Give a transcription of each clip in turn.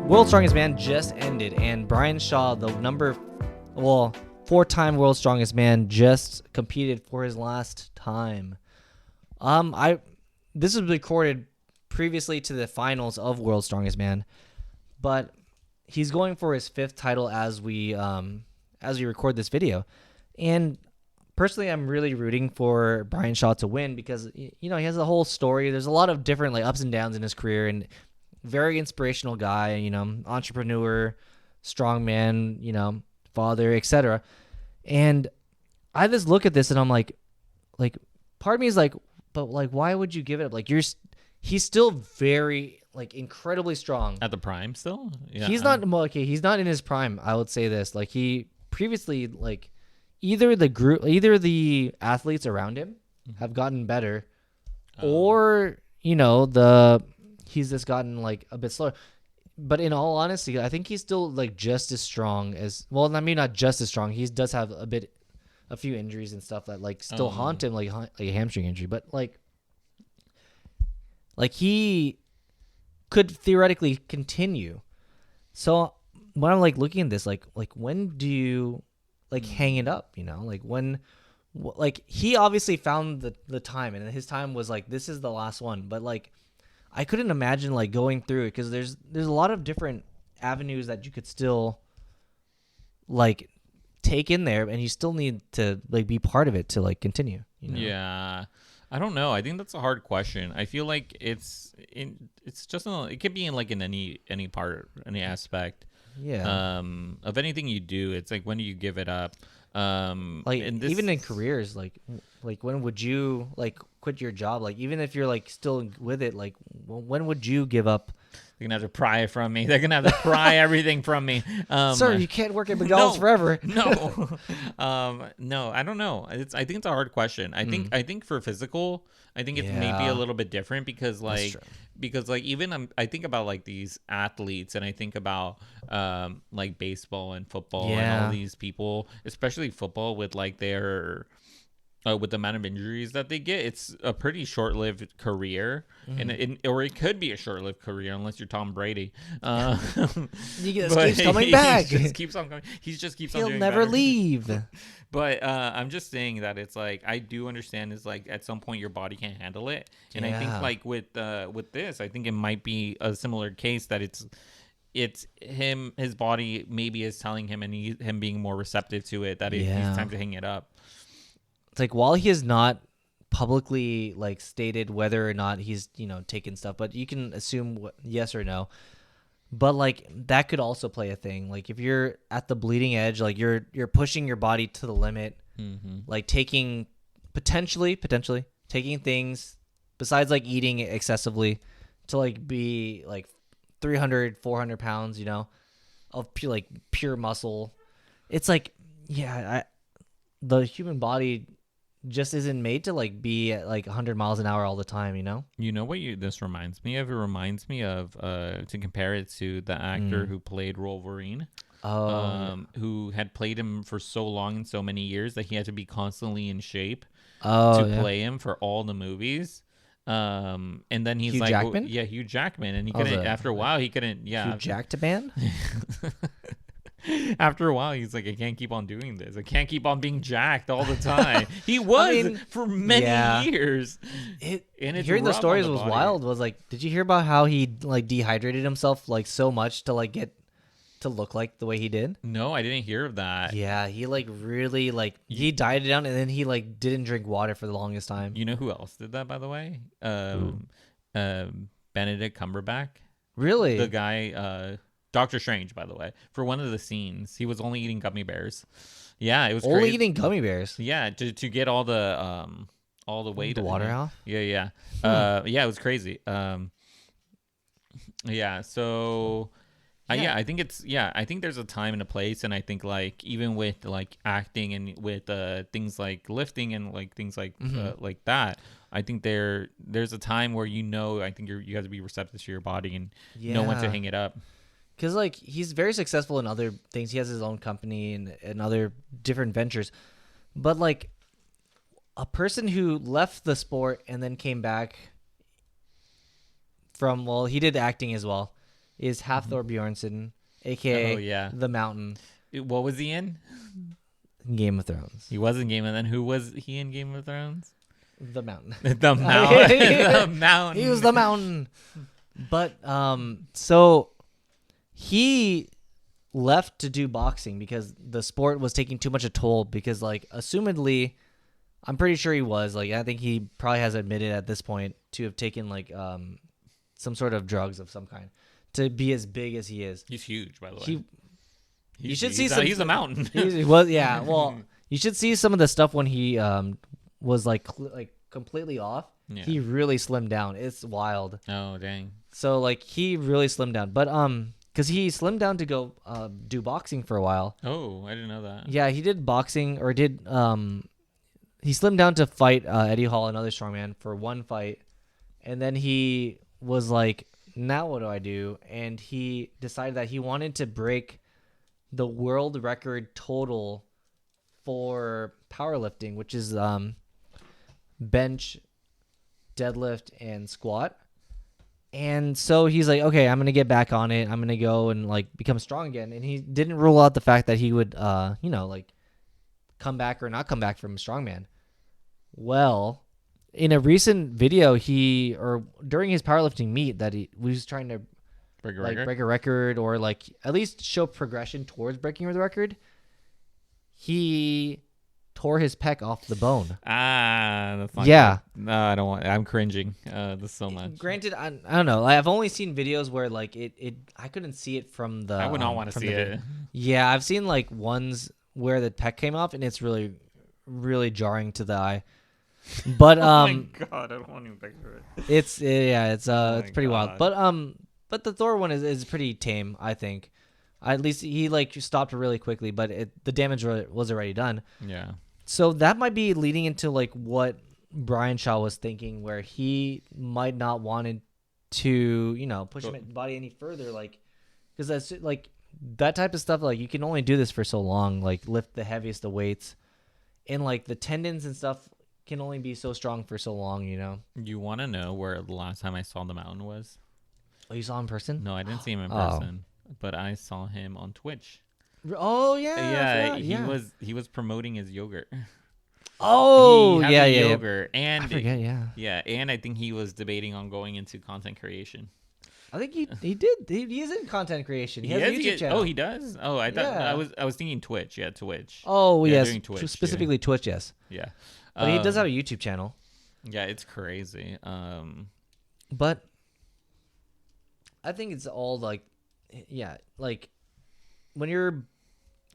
World's Strongest Man just ended, and Brian Shaw, the four-time World's Strongest Man, just competed for his last time. This was recorded previously to the finals of World's Strongest Man, but he's going for his fifth title as we record this video. And personally, I'm really rooting for Brian Shaw to win because he has a whole story. There's a lot of different ups and downs in his career, and very inspirational guy, entrepreneur, strongman, father, etc. And I just look at this and I'm like, part of me is like, but why would you give it up? He's still very incredibly strong at the prime still. Yeah. He's not he's not in his prime. I would say this, he previously either the athletes around him have gotten better, or he's just gotten a bit slower. But in all honesty, I think he's still just as strong as, well, I mean, not just as strong. He does have a few injuries and stuff that still haunt him, like a hamstring injury. But he could theoretically continue. So when I'm looking at this, when do you hang it up? When he obviously found the time, and his time was this is the last one. But I couldn't imagine going through it because there's a lot of different avenues that you could still take in there, and you still need to be part of it to continue. Yeah, I don't know. I think that's a hard question. I feel like it's just it could be in any part, any aspect. Yeah. Of anything you do, it's when do you give it up? Even in careers, when would you quit your job? Even if you're still with it, when would you give up? They're gonna have to pry it from me. They're gonna have to pry everything from me. Sir, you can't work at McDonald's forever. No. No, I don't know. I think it's a hard question. I think for physical, I think it's maybe a little bit different because even I think about these athletes, and I think about baseball and football and all these people, especially football with their with the amount of injuries that they get. It's a pretty short-lived career, or it could be a short-lived career unless you're Tom Brady. He just keeps coming back. He just keeps on coming. He'll never leave. But I'm just saying that it's I do understand is at some point your body can't handle it, and I think with this, I think it might be a similar case that it's his body maybe is telling him, and him being more receptive to it, that it's time to hang it up. It's while he has not publicly stated whether or not he's taken stuff, but you can assume yes or no. But that could also play a thing. If you're at the bleeding edge, you're pushing your body to the limit, taking potentially taking things besides eating excessively to be 300, 400 pounds, of pure muscle. It's the human body just isn't made to be at 100 miles an hour all the time, You know what this reminds me of? It reminds me of to compare it to the actor who played Wolverine. Who had played him for so long and so many years that he had to be constantly in shape to play him for all the movies. And then he's Hugh Jackman? Hugh Jackman, and he couldn't. After a while, he couldn't. Yeah, Hugh Jackman. After a while, he's I can't keep on doing this. I can't keep on being jacked all the time. He was for many years. Hearing the stories was wild. Was did you hear about how he dehydrated himself so much to get to look the way he did? No, I didn't hear of that. Yeah, he really he dieted down, and then he didn't drink water for the longest time. You know who else did that, by the way? Benedict Cumberbatch. Really? The guy. Doctor Strange, by the way, for one of the scenes, he was only eating gummy bears. Yeah, it was only crazy. Eating gummy bears. Yeah, to get all the weight, the water out. Yeah. It was crazy. Yeah. So, I think I think there's a time and a place, and I think even with acting and with things like lifting and things like that, I think there's a time where I think you have to be receptive to your body and know when to hang it up. Because he's very successful in other things. He has his own company and other different ventures. But a person who left the sport and then came back from, he did acting as well. is Hafthor Bjornsson, aka the Mountain. What was he in? Game of Thrones. He was in Game of Thrones. Who was he in Game of Thrones? The Mountain. The Mountain. The Mountain. He was the Mountain. But so he left to do boxing because the sport was taking too much a toll. Because like, assumedly, I'm pretty sure he was like, I think he probably has admitted at this point to have taken like some sort of drugs of some kind to be as big as he is. He's huge, by the way. You should see some. He's a mountain. Yeah. Well, you should see some of the stuff when he was like completely off. Yeah. He really slimmed down. It's wild. Oh dang. So like he really slimmed down, but because he slimmed down to go do boxing for a while. Oh, I didn't know that. Yeah, he did boxing or did he slimmed down to fight Eddie Hall, another strongman, for one fight, and then he was like, now what do I do? And he decided that he wanted to break the world record total for powerlifting, which is bench, deadlift, and squat. And so he's like, okay, I'm going to get back on it. I'm going to go and like become strong again. And he didn't rule out the fact that he would, like come back or not come back from strongman. Well, in a recent video, during his powerlifting meet that he was trying to break a record or like at least show progression towards breaking the record, he tore his pec off the bone. That's not good. No, I don't want. I'm cringing. This so much. Granted, I don't know. I've only seen videos where like I couldn't see it from the. I would not want to see it. Yeah, I've seen like ones where the pec came off, and it's really, really jarring to the eye. But oh my god, I don't want to even picture it. It's pretty wild. But the Thor one is pretty tame, I think. At least he like stopped really quickly, but the damage was already done. Yeah. So that might be leading into like what Brian Shaw was thinking, where he might not wanted to, push his body any further, like, because that's like that type of stuff. Like you can only do this for so long, like lift the heaviest of weights, and like the tendons and stuff can only be so strong for so long. You want to know where the last time I saw the Mountain was? Oh, you saw him in person? No, I didn't see him in person, but I saw him on Twitch. Oh yeah, he was promoting his yogurt. Oh yeah, yogurt, and I forget, yeah, and I think he was debating on going into content creation. I think he did. He is in content creation. He has a YouTube channel. Oh, he does. Oh, I thought I was thinking Twitch. Yeah, Twitch. Oh yeah, yes, Twitch, specifically Twitch. Yes. Yeah, but he does have a YouTube channel. Yeah, it's crazy. But I think it's all like, like when your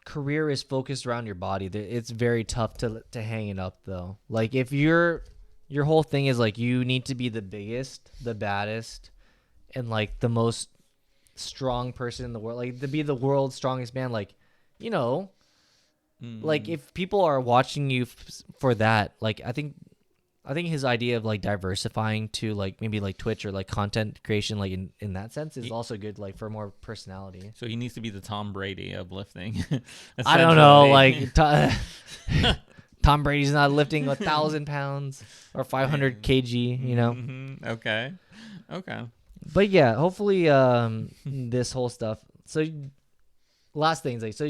career is focused around your body, it's very tough to hang it up though. Like if your whole thing is like you need to be the biggest, the baddest, and like the most strong person in the world, like to be the world's strongest man, like like if people are watching you for that, like I think his idea of like diversifying to like maybe like Twitch or like content creation, like in that sense, is also good, like for more personality. So he needs to be the Tom Brady of lifting. I don't know, like Tom Brady's not lifting 1,000 pounds or 500 kg, Mm-hmm. Okay. But yeah, hopefully this whole stuff. So last things, like, so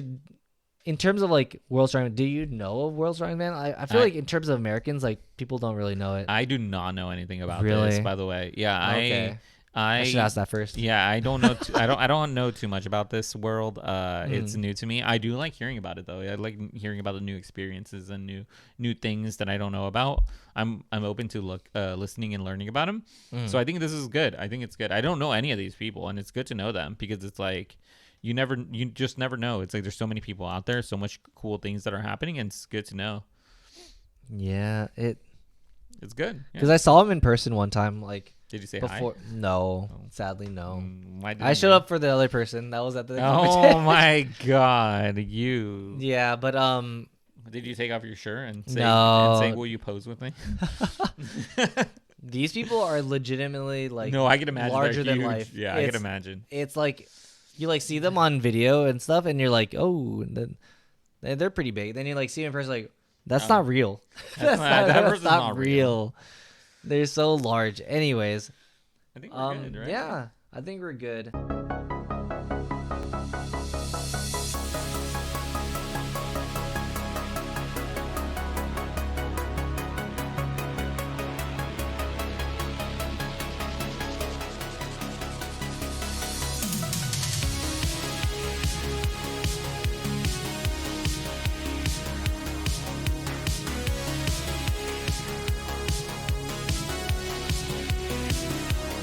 in terms of like World Strongman, do you know of World Strongman? I feel like in terms of Americans, like people don't really know it. I do not know anything about this, by the way. Yeah, okay. I should ask that first. Yeah, I don't know. I don't know too much about this world. It's new to me. I do like hearing about it though. I like hearing about the new experiences and new things that I don't know about. I'm open to listening and learning about them. So I think this is good. I think it's good. I don't know any of these people, and it's good to know them because it's like you just never know. It's like there's so many people out there, so much cool things that are happening, and it's good to know. Yeah, it's good because I saw him in person one time. Like, did you say before? Hi? No, sadly, no. Why I showed up for the other person that was at the. Oh my god, you. Yeah, but Did you take off your shirt and say, no. "Will you pose with me?" These people are legitimately like. No, I can imagine larger than life. Yeah, I can imagine. It's like you like see them on video and stuff, and you're like, oh, and then they're pretty big. Then you like see them in person, like that's not real. That's not real. They're so large. Anyways, I think we're good, right? Yeah, I think we're good.